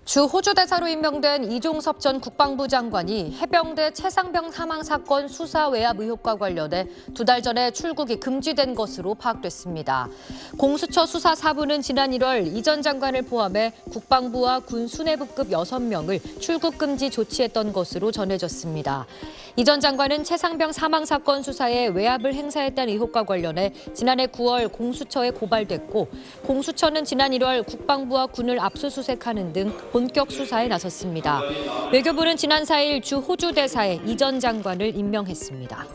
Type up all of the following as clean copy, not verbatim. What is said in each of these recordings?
주 호주 대사로 임명된 이종섭 전 국방부 장관이 해병대 최상병 사망 사건 수사 외압 의혹과 관련해 2달 전에 출국이 금지된 것으로 파악됐습니다. 공수처 수사 4부는 지난 1월 이 전 장관을 포함해 국방부와 군 수뇌부급 6명을 출국 금지 조치했던 것으로 전해졌습니다. 이 전 장관은 최상병 사망 사건 수사에 외압을 행사했다는 의혹과 관련해 지난해 9월 공수처에 고발됐고, 공수처는 지난 1월 국방부와 군을 압수수색하는 등 본격 수사에 나섰습니다. 외교부는 지난 4일 주 호주 대사에 이 전 장관을 임명했습니다.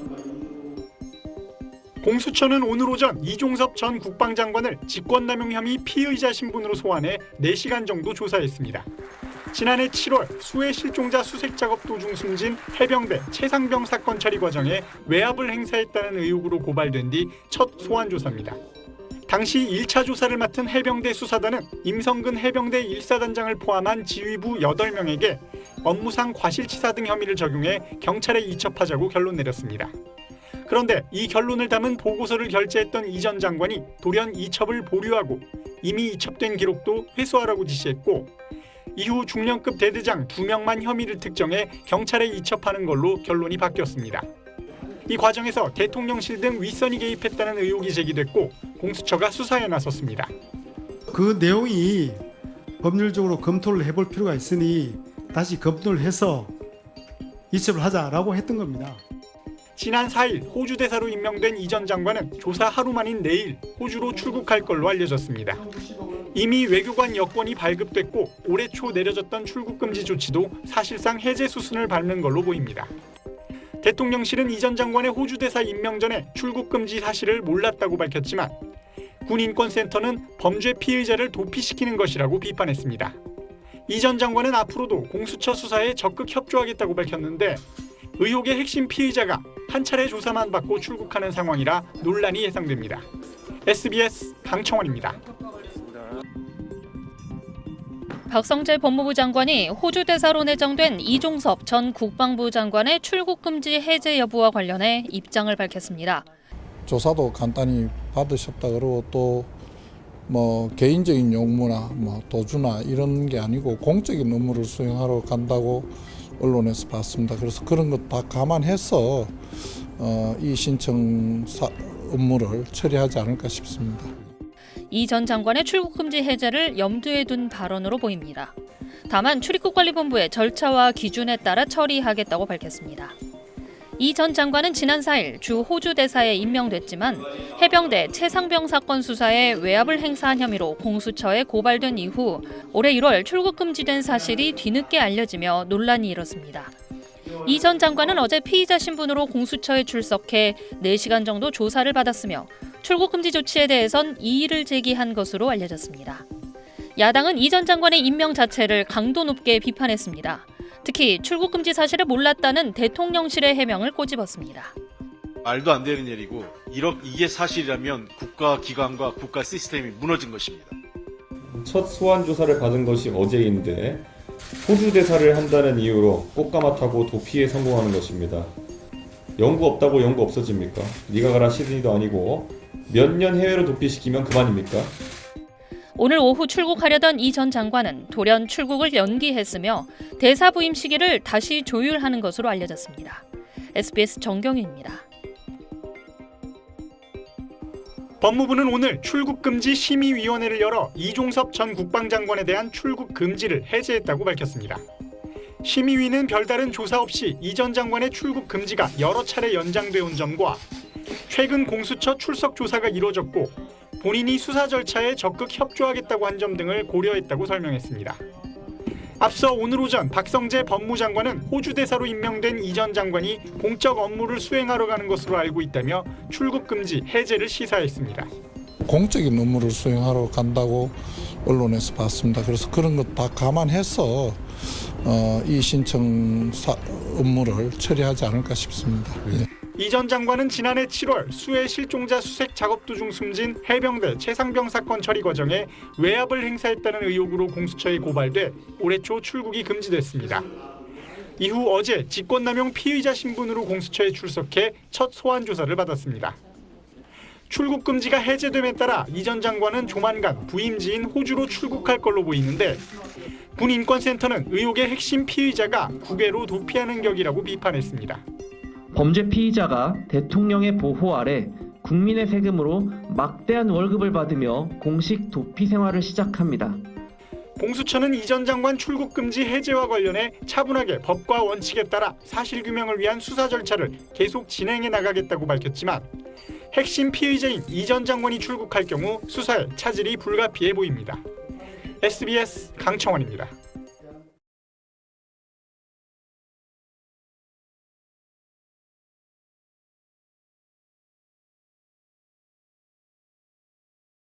공수처는 오늘 오전 이종섭 전 국방장관을 직권남용 혐의 피의자 신분으로 소환해 4시간 정도 조사했습니다. 지난해 7월 수해 실종자 수색 작업 도중 숨진 해병대 최상병 사건 처리 과정에 외압을 행사했다는 의혹으로 고발된 뒤 첫 소환 조사입니다. 당시 1차 조사를 맡은 해병대 수사단은 임성근 해병대 1사단장을 포함한 지휘부 8명에게 업무상 과실치사 등 혐의를 적용해 경찰에 이첩하자고 결론 내렸습니다. 그런데 이 결론을 담은 보고서를 결재했던 이 전 장관이 돌연 이첩을 보류하고 이미 이첩된 기록도 회수하라고 지시했고, 이후 중령급 대대장 2명만 혐의를 특정해 경찰에 이첩하는 걸로 결론이 바뀌었습니다. 이 과정에서 대통령실 등 윗선이 개입했다는 의혹이 제기됐고 공수처가 수사에 나섰습니다. 그 내용이 법률적으로 검토를 해볼 필요가 있으니 다시 검토를 해서 이첩을 하자라고 했던 겁니다. 지난 4일 호주 대사로 임명된 이 전 장관은 조사 하루 만인 내일 호주로 출국할 걸로 알려졌습니다. 이미 외교관 여권이 발급됐고 올해 초 내려졌던 출국 금지 조치도 사실상 해제 수순을 밟는 걸로 보입니다. 대통령실은 이 전 장관의 호주 대사 임명 전에 출국 금지 사실을 몰랐다고 밝혔지만 군인권센터는 범죄 피의자를 도피시키는 것이라고 비판했습니다. 이 전 장관은 앞으로도 공수처 수사에 적극 협조하겠다고 밝혔는데, 의혹의 핵심 피의자가 한 차례 조사만 받고 출국하는 상황이라 논란이 예상됩니다. SBS 강청원입니다. 박성재 법무부 장관이 호주 대사로 내정된 이종섭 전 국방부 장관의 출국 금지 해제 여부와 관련해 입장을 밝혔습니다. 조사도 간단히 받으셨다 그러고 또 개인적인 용무나 도주나 이런 게 아니고 공적인 업무를 수행하러 간다고 언론에서 봤습니다. 그래서 그런 것 다 감안해서 이 신청 업무를 처리하지 않을까 싶습니다. 이 전 장관의 출국 금지 해제를 염두에 둔 발언으로 보입니다. 다만 출입국관리본부의 절차와 기준에 따라 처리하겠다고 밝혔습니다. 이 전 장관은 지난 4일 주 호주 대사에 임명됐지만 해병대 최상병 사건 수사에 외압을 행사한 혐의로 공수처에 고발된 이후 올해 1월 출국 금지된 사실이 뒤늦게 알려지며 논란이 일었습니다. 이 전 장관은 어제 피의자 신분으로 공수처에 출석해 4시간 정도 조사를 받았으며 출국 금지 조치에 대해선 이의를 제기한 것으로 알려졌습니다. 야당은 이 전 장관의 임명 자체를 강도 높게 비판했습니다. 특히 출국 금지 사실을 몰랐다는 대통령실의 해명을 꼬집었습니다. 말도 안 되는 일이고 이게 사실이라면 국가기관과 국가 시스템이 무너진 것입니다. 첫 소환 조사를 받은 것이 어제인데 호주 대사를 한다는 이유로 꽃가마 타고 도피에 성공하는 것입니다. 연구 없다고 연구 없어집니까? 네가 가라 시드니도 아니고 몇 년 해외로 도피시키면 그만입니까? 오늘 오후 출국하려던 이 전 장관은 돌연 출국을 연기했으며 대사 부임 시기를 다시 조율하는 것으로 알려졌습니다. SBS 정경윤입니다. 법무부는 오늘 출국금지 심의위원회를 열어 이종섭 전 국방장관에 대한 출국 금지를 해제했다고 밝혔습니다. 심의위는 별다른 조사 없이 이 전 장관의 출국 금지가 여러 차례 연장돼 온 점과 최근 공수처 출석 조사가 이뤄졌고 본인이 수사 절차에 적극 협조하겠다고 한 점 등을 고려했다고 설명했습니다. 앞서 오늘 오전 박성재 법무장관은 호주 대사로 임명된 이 전 장관이 공적 업무를 수행하러 가는 것으로 알고 있다며 출국 금지 해제를 시사했습니다. 공적인 업무를 수행하러 간다고 언론에서 봤습니다. 그래서 그런 것 다 감안해서 이 신청 업무를 처리하지 않을까 싶습니다. 이 전 장관은 지난해 7월 수해 실종자 수색 작업 도중 숨진 해병대 최상병 사건 처리 과정에 외압을 행사했다는 의혹으로 공수처에 고발돼 올해 초 출국이 금지됐습니다. 이후 어제 직권남용 피의자 신분으로 공수처에 출석해 첫 소환 조사를 받았습니다. 출국 금지가 해제됨에 따라 이 전 장관은 조만간 부임지인 호주로 출국할 걸로 보이는데 군인권센터는 의혹의 핵심 피의자가 국외로 도피하는 격이라고 비판했습니다. 범죄 피의자가 대통령의 보호 아래 국민의 세금으로 막대한 월급을 받으며 공식 도피 생활을 시작합니다. 공수처는 이 전 장관 출국 금지 해제와 관련해 차분하게 법과 원칙에 따라 사실규명을 위한 수사 절차를 계속 진행해 나가겠다고 밝혔지만 핵심 피의자인 이 전 장관이 출국할 경우 수사에 차질이 불가피해 보입니다. SBS 강청원입니다.